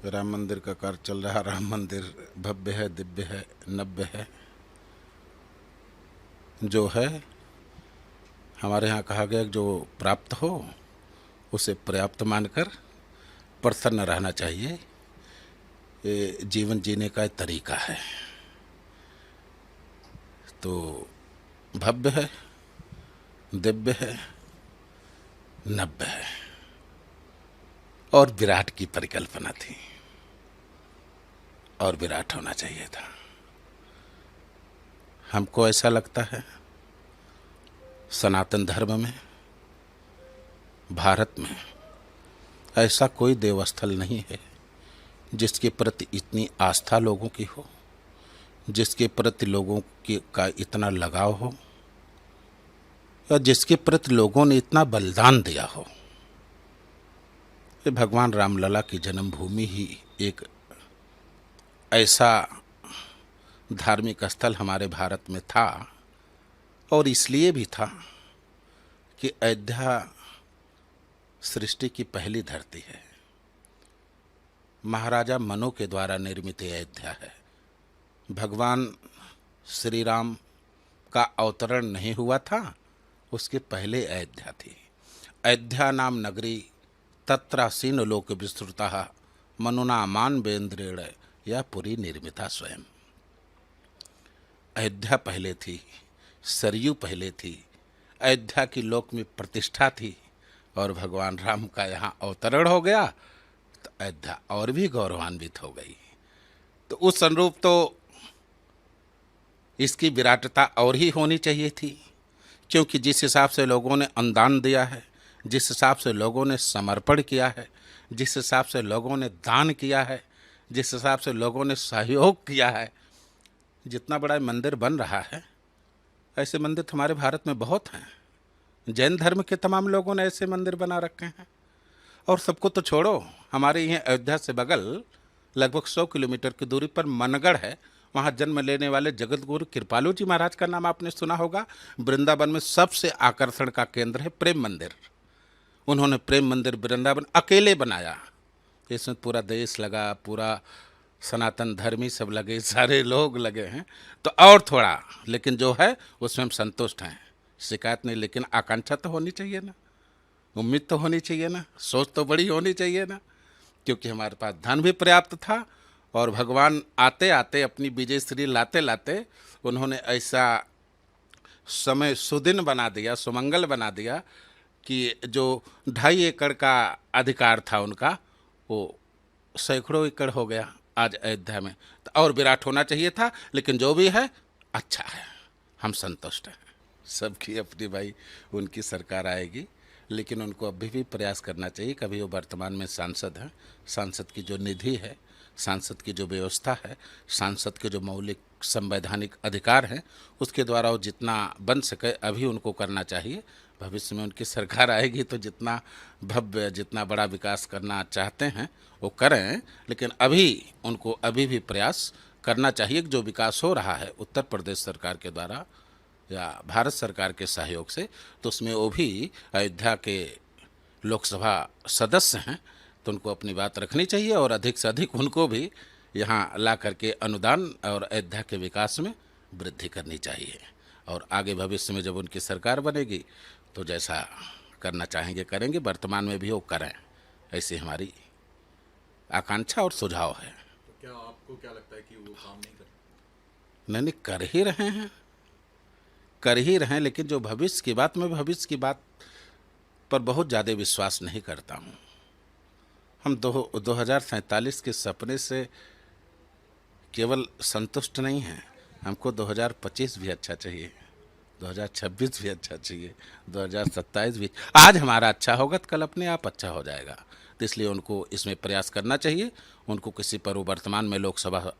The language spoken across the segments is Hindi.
राम मंदिर का कार्य चल रहा। राम मंदिर भव्य है, दिव्य है, नव्य है। जो है हमारे यहाँ कहा गया कि जो प्राप्त हो उसे पर्याप्त मानकर प्रसन्न रहना चाहिए। ये जीवन जीने का एक तरीका है। तो भव्य है, दिव्य है, नव्य है और विराट की परिकल्पना थी और विराट होना चाहिए था। हमको ऐसा लगता है सनातन धर्म में, भारत में ऐसा कोई देवस्थल नहीं है जिसके प्रति इतनी आस्था लोगों की हो, जिसके प्रति लोगों की का इतना लगाव हो, या जिसके प्रति लोगों ने इतना बलिदान दिया हो। ये भगवान रामलला की जन्मभूमि ही एक ऐसा धार्मिक स्थल हमारे भारत में था, और इसलिए भी था कि अयोध्या सृष्टि की पहली धरती है। महाराजा मनु के द्वारा निर्मित अयोध्या है। भगवान श्री राम का अवतरण नहीं हुआ था, उसके पहले अयोध्या थी। अयोध्या नाम नगरी तत्रासीन लोक विस्तृता मनुना मान बेन्द्रेण या पुरी निर्मिता स्वयं। अयोध्या पहले थी, सरयू पहले थी, अयोध्या की लोक में प्रतिष्ठा थी, और भगवान राम का यहाँ अवतरण हो गया तो अयोध्या और भी गौरवान्वित हो गई। तो उस अनुरूप तो इसकी विराटता और ही होनी चाहिए थी, क्योंकि जिस हिसाब से लोगों ने अनुदान दिया है, जिस हिसाब से लोगों ने समर्पण किया है, जिस हिसाब से लोगों ने दान किया है, जिस हिसाब से लोगों ने सहयोग किया है, जितना बड़ा मंदिर बन रहा है, ऐसे मंदिर हमारे भारत में बहुत हैं। जैन धर्म के तमाम लोगों ने ऐसे मंदिर बना रखे हैं। और सबको तो छोड़ो, हमारे यहाँ अयोध्या से बगल लगभग 100 किलोमीटर की दूरी पर मनगढ़ है। वहाँ जन्म लेने वाले जगत गुरु कृपालु जी महाराज का नाम आपने सुना होगा। वृंदावन में सबसे आकर्षण का केंद्र है प्रेम मंदिर। उन्होंने प्रेम मंदिर वृंदावन अकेले बनाया। इसमें पूरा देश लगा, पूरा सनातन धर्मी सब लगे, सारे लोग लगे हैं। तो और थोड़ा, लेकिन जो है उसमें हम संतुष्ट हैं, शिकायत नहीं। लेकिन आकांक्षा तो होनी चाहिए ना, उम्मीद तो होनी चाहिए ना, सोच तो बड़ी होनी चाहिए ना, क्योंकि हमारे पास धन भी पर्याप्त था। और भगवान आते आते अपनी विजय श्री लाते लाते उन्होंने ऐसा समय सुदिन बना दिया, सुमंगल बना दिया कि जो 2.5 एकड़ का अधिकार था उनका, वो सैकड़ों एकड़ हो गया आज अयोध्या में। तो और विराट होना चाहिए था, लेकिन जो भी है अच्छा है, हम संतुष्ट हैं। सबकी अपनी भाई उनकी सरकार आएगी, लेकिन उनको अभी भी प्रयास करना चाहिए। कभी वो वर्तमान में सांसद हैं, सांसद की जो निधि है, सांसद की जो व्यवस्था है, सांसद के जो मौलिक संवैधानिक अधिकार हैं, उसके द्वारा वो जितना बन सके अभी उनको करना चाहिए। भविष्य में उनकी सरकार आएगी तो जितना भव्य, जितना बड़ा विकास करना चाहते हैं वो करें, लेकिन अभी उनको अभी भी प्रयास करना चाहिए कि जो विकास हो रहा है उत्तर प्रदेश सरकार के द्वारा या भारत सरकार के सहयोग से, तो उसमें वो भी अयोध्या के लोकसभा सदस्य हैं, तो उनको अपनी बात रखनी चाहिए और अधिक से अधिक उनको भी यहाँ ला करके अनुदान और अयोध्या के विकास में वृद्धि करनी चाहिए। और आगे भविष्य में जब उनकी सरकार बनेगी तो जैसा करना चाहेंगे करेंगे, वर्तमान में भी वो करें, ऐसी हमारी आकांक्षा और सुझाव है। तो क्या आपको क्या लगता है कि वो काम नहीं कर नहीं, कर ही रहे हैं, कर ही रहे हैं, लेकिन जो भविष्य की बात, मैं भविष्य की बात पर बहुत ज़्यादा विश्वास नहीं करता हूँ। हम 2047 के सपने से केवल संतुष्ट नहीं हैं, हमको 2025 भी अच्छा चाहिए, 2026 भी अच्छा चाहिए, 2027 भी। आज हमारा अच्छा होगा तो कल अपने आप अच्छा हो जाएगा। तो इसलिए उनको इसमें प्रयास करना चाहिए। उनको किसी पर, वो वर्तमान में लोकसभा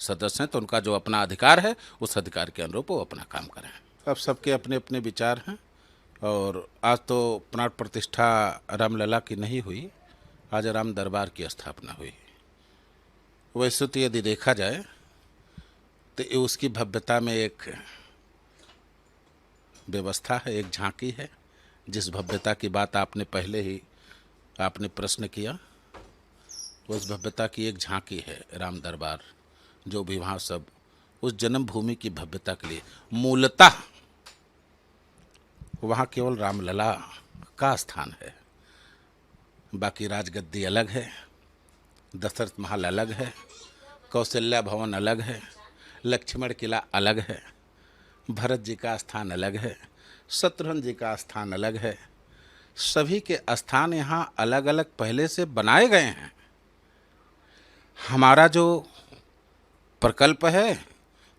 सदस्य हैं तो उनका जो अपना अधिकार है उस अधिकार के अनुरूप वो अपना काम करें। अब सबके अपने अपने विचार हैं। और आज तो प्राण प्रतिष्ठा रामलला की नहीं हुई, आज राम दरबार की स्थापना हुई। वैसे तो यदि देखा जाए तो ये उसकी भव्यता में एक व्यवस्था है, एक झांकी है। जिस भव्यता की बात आपने पहले ही आपने प्रश्न किया, उस भव्यता की एक झांकी है राम दरबार, जो भी वहाँ सब उस जन्मभूमि की भव्यता के लिए मूलतः वहाँ केवल रामलला का स्थान है। बाकी राजगद्दी अलग है, दशरथ महल अलग है, कौशल्या भवन अलग है, लक्ष्मण किला अलग है, भरत जी का स्थान अलग है, शत्रुघ्न जी का स्थान अलग है। सभी के स्थान यहाँ अलग अलग पहले से बनाए गए हैं। हमारा जो प्रकल्प है,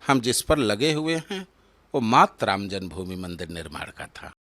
हम जिस पर लगे हुए हैं, वो मात्र राम जन्मभूमि मंदिर निर्माण का था।